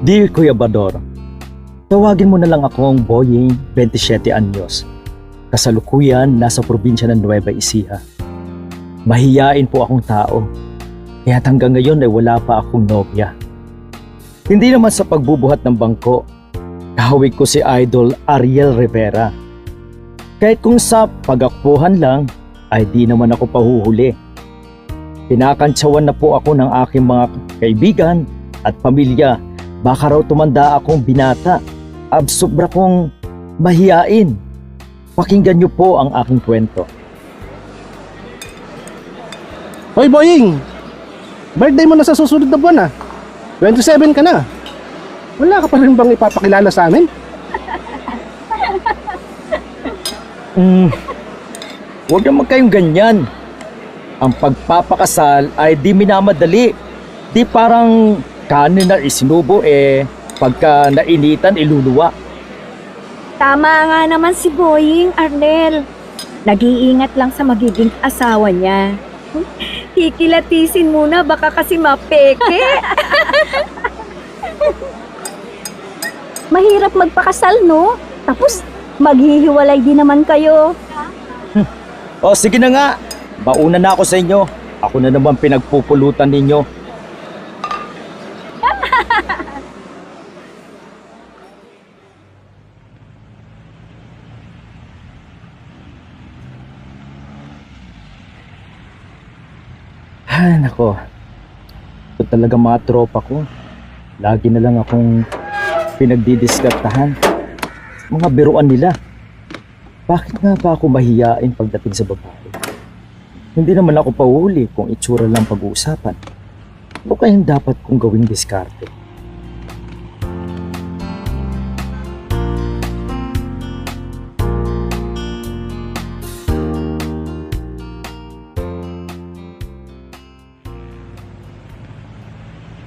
Dear Kuya Bador, tawagin mo na lang akong Boying 27 Anyos. Kasalukuyan nasa probinsya ng Nueva Ecija. Mahiyain po akong tao, kaya't hanggang ngayon ay wala pa akong nobya. Hindi naman sa pagbubuhat ng bangko, kahawig ko si Idol Ariel Rivera. Kahit kung sa pagakpuhan lang, ay di naman ako pahuhuli. Pinakantsawan na po ako ng aking mga kaibigan at pamilya. Baka raw tumanda akong binata. Sobra kong mahiyain. Pakinggan niyo po ang aking kwento. Hoy Boying! Birthday mo na sa susunod na buwan 27 ka na. Wala ka pa rin bang ipapakilala sa amin? Huwag naman kayong ganyan. Ang pagpapakasal ay di minamadali. Di parang kanin na isinubo pagka nainitan iluluwa. Tama nga naman si Boying, Arnel. Nag-iingat lang sa magiging asawa niya. Kikilatisin muna, baka kasi mapeke. Mahirap magpakasal, no? Tapos, maghihiwalay din naman kayo. O sige na nga, bauna na ako sa inyo. Ako na naman pinagpupulutan ninyo. Ay, nako. Ito talaga mga tropa ko. Lagi na lang akong pinagdidiskartahan. Mga biruan nila. Bakit nga ba ako mahiyain pagdating sa babae? Hindi naman ako pauli kung itsura lang pag-uusapan. Ano kayang dapat kong gawing diskarte?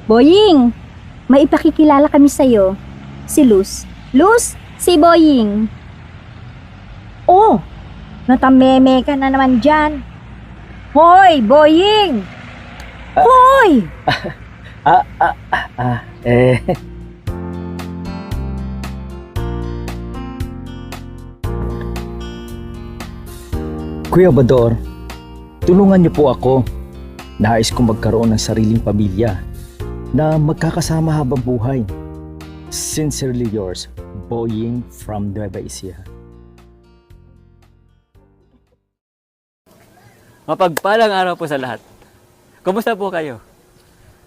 Boying, may ipakikilala kami sa'yo. Si Luz. Luz, si Boying. Oh, natameme ka na naman dyan. Hoy, Boying! Hoy! Eh... Kuya Bador, tulungan niyo po ako. Nais kong magkaroon ng sariling pamilya na magkakasama habang buhay. Sincerely yours, Boying from Nueva Ecija. Mapagpalang araw po sa lahat. Kumusta po kayo?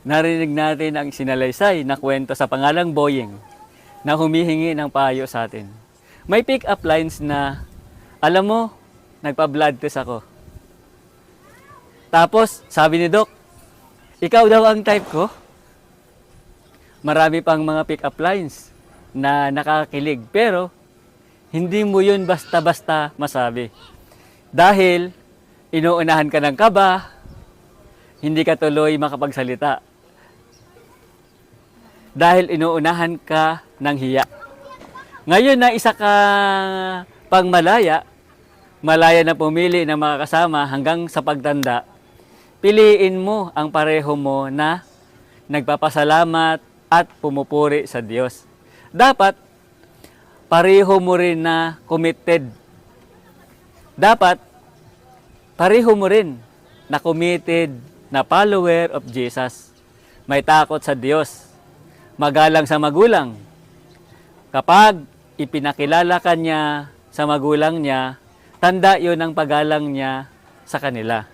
Narinig natin ang sinalaysay na kwento sa pangalang Boying na humihingi ng payo sa atin. May pick-up lines na, alam mo, nagpa-blood test ako. Tapos, sabi ni Doc, ikaw daw ang type ko? Marami pang mga pick-up lines na nakakilig, pero hindi mo yun basta-basta masabi. Dahil inuunahan ka ng kaba, hindi ka tuloy makapagsalita. Dahil inuunahan ka ng hiya. Ngayon na isa ka pang malaya na pumili ng mga kasama hanggang sa pagtanda, piliin mo ang pareho mo na nagpapasalamat at pumupuri sa Diyos. Dapat, pareho mo rin na committed. Dapat, pareho mo rin na committed na follower of Jesus. May takot sa Diyos. Magalang sa magulang. Kapag ipinakilala ka niya sa magulang niya, tanda yon ang paggalang niya sa kanila.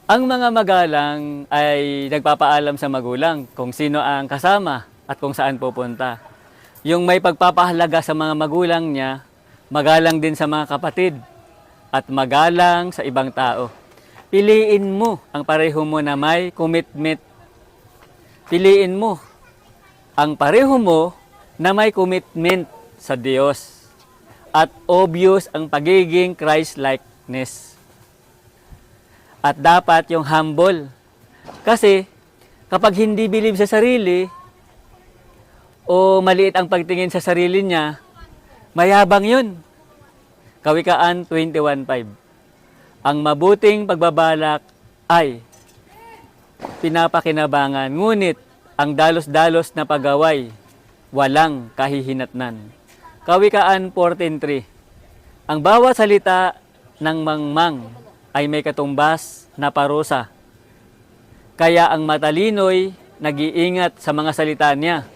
Ang mga magalang ay nagpapaalam sa magulang kung sino ang kasama at kung saan pupunta. Yung may pagpapahalaga sa mga magulang niya, magalang din sa mga kapatid at magalang sa ibang tao. Piliin mo ang pareho mo na may commitment. Piliin mo ang pareho mo na may commitment sa Diyos at obvious ang pagiging Christ-likeness. At dapat yung humble. Kasi kapag hindi believe sa sarili o maliit ang pagtingin sa sarili niya, mayabang yun. Kawikaan 21:5. Ang mabuting pagbabalak ay pinapakinabangan, ngunit ang dalos-dalos na pagaway, walang kahihinatnan. Kawikaan 14:3. Ang bawat salita ng mangmang ay may katumbas na parusa. Kaya ang matalino'y nag-iingat sa mga salita niya.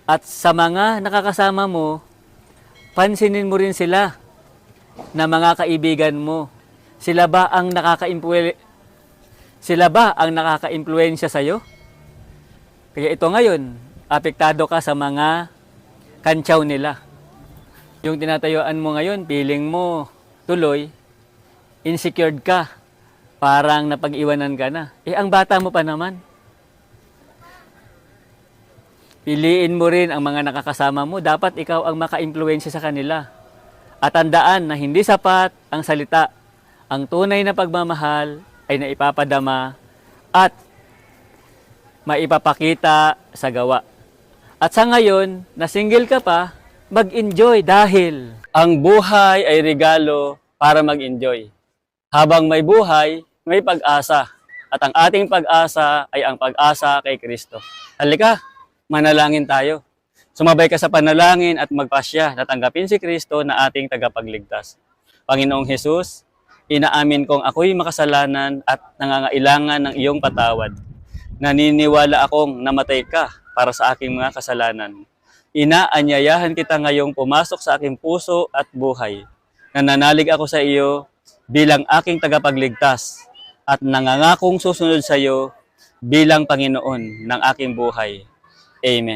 At sa mga nakakasama mo, pansinin mo rin sila na mga kaibigan mo. Sila ba ang nakaka-impluwensya sa'yo? Kaya ito ngayon, apektado ka sa mga kantsaw nila. Yung tinatayuan mo ngayon, feeling mo tuloy, insecured ka, parang napag-iwanan ka na. Ang bata mo pa naman. Piliin mo rin ang mga nakakasama mo, dapat ikaw ang maka-impluwensya sa kanila. At tandaan na hindi sapat ang salita. Ang tunay na pagmamahal ay naipapadama at maipapakita sa gawa. At sa ngayon, na single ka pa, mag-enjoy dahil ang buhay ay regalo para mag-enjoy. Habang may buhay, may pag-asa. At ang ating pag-asa ay ang pag-asa kay Kristo. Halika, manalangin tayo. Sumabay ka sa panalangin at magpasya na tanggapin si Kristo na ating tagapagligtas. Panginoong Hesus, inaamin kong ako'y makasalanan at nangangailangan ng iyong patawad. Naniniwala akong namatay ka para sa aking mga kasalanan. Inaanyayahan kita ngayong pumasok sa aking puso at buhay. Nananalig ako sa iyo bilang aking tagapagligtas at nangangakong susunod sa iyo bilang Panginoon ng aking buhay. Amen.